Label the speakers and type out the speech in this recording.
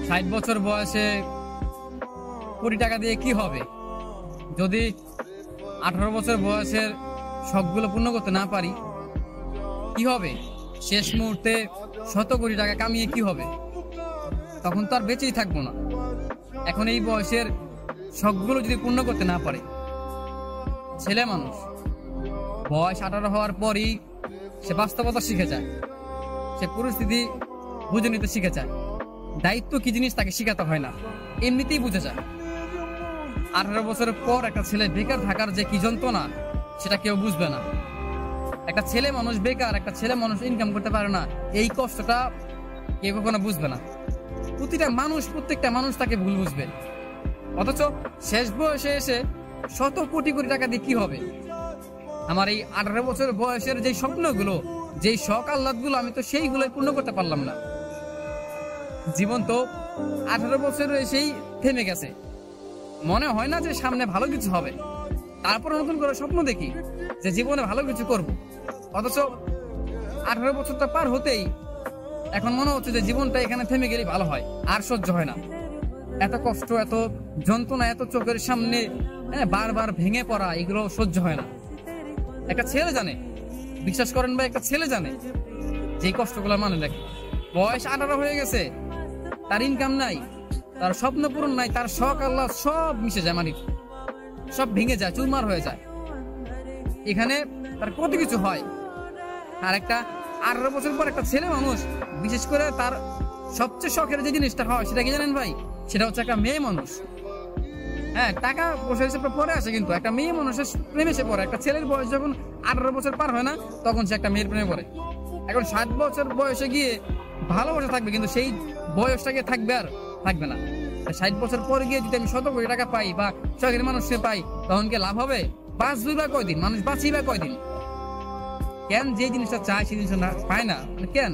Speaker 1: 60 বছর বয়সে কোটি টাকা দিয়ে কি হবে? যদি 18 বছর বয়সের শখগুলো পূর্ণ করতে না পারি কি হবে? শেষ মুহূর্তে 100 কোটি টাকা কামিয়ে কি হবে? তখন তো আর বেঁচেই থাকবো না। এখন এই বয়সের শখগুলো যদি পূর্ণ করতে না পারে, ছেলে মানুষ বয়স 18 হওয়ার পরই সে বাস্তবতা শিখে যায়, সে পরিস্থিতি বুঝে নিতে শিখে যায়। দায়িত্ব কি জিনিস তাকে শিখাতে হয় না, এমনিতেই বুঝে যায়। 18 বছরের পর একটা ছেলে বেকার থাকার যে কি যন্ত্রণা সেটা কেউ বুঝবে না। একটা ছেলে মানুষ বেকার, একটা ছেলে মানুষ ইনকাম করতে পারে না, এই কষ্টটা কেউ কখনো বুঝবে না। প্রত্যেকটা মানুষ তাকে ভুল বুঝবে। অথচ শেষ বয়সে এসে 100 কোটি টাকা দিয়ে কি হবে? আমার এই 18 বছর বয়সের যে স্বপ্নগুলো, যেই শখ আহ্লাদগুলো, আমি তো সেইগুলোই পূর্ণ করতে পারলাম না। জীবন তো 18 বছর এসেই থেমে গেছে। মনে হয় না যে সামনে ভালো কিছু হবে, তারপর নতুন করে স্বপ্ন দেখি যে জীবনে ভালো কিছু করব। অথচ 18 বছরটা পার হতেই এখন মনে হচ্ছে যে জীবনটা এখানে থেমে গেলেই ভালো হয়, আর সহ্য হয় না। এত কষ্ট, এত যন্ত্রণা, এত চোখের সামনে বারবার ভেঙে পড়া, এগুলো সহ্য হয় না। একটা ছেলে জানে, বিশ্বাস করেন ভাই, একটা ছেলে জানে যে কষ্টগুলো মানে দেখে। বয়স 18 হয়ে গেছে, তার ইনকাম নাই, তার স্বপ্ন পূরণ নাই, তার শখ আল্লাহ সব মিশে যায়, মানে সব ভেঙে যায়, চুরমার হয়ে যায়। এখানে তার কত কিছু হয়। আর একটা 18 বছর পর একটা ছেলে মানুষ, বিশেষ করে তার সবচেয়ে শখের যে জিনিসটা হয় সেটা কি জানেন ভাই? সেটা হচ্ছে একটা মেয়ে মানুষ। হ্যাঁ, টাকা পয়সা হিসেবে পরে আসে, কিন্তু একটা মেয়ে মানুষের প্রেমে সে পড়ে। একটা ছেলের বয়স যখন 18 বছর পার হয় না, তখন সে একটা মেয়ের প্রেমে পড়ে। এখন 7 বছর বয়সে গিয়ে ভালোবাসা থাকবে, কিন্তু সেই বয়সটাকে থাকবে আর থাকবে না। 60 বছর পরে গিয়ে যদি আমি 100 কোটি টাকা পাই বা শখের মানুষকে পাই, তখন কি লাভ হবে? বাঁচবই বা কয়দিন? মানুষ বাঁচি বা কয়দিন? কেন যে জিনিসটা চায় সেই জিনিসটা পায় না, কেন?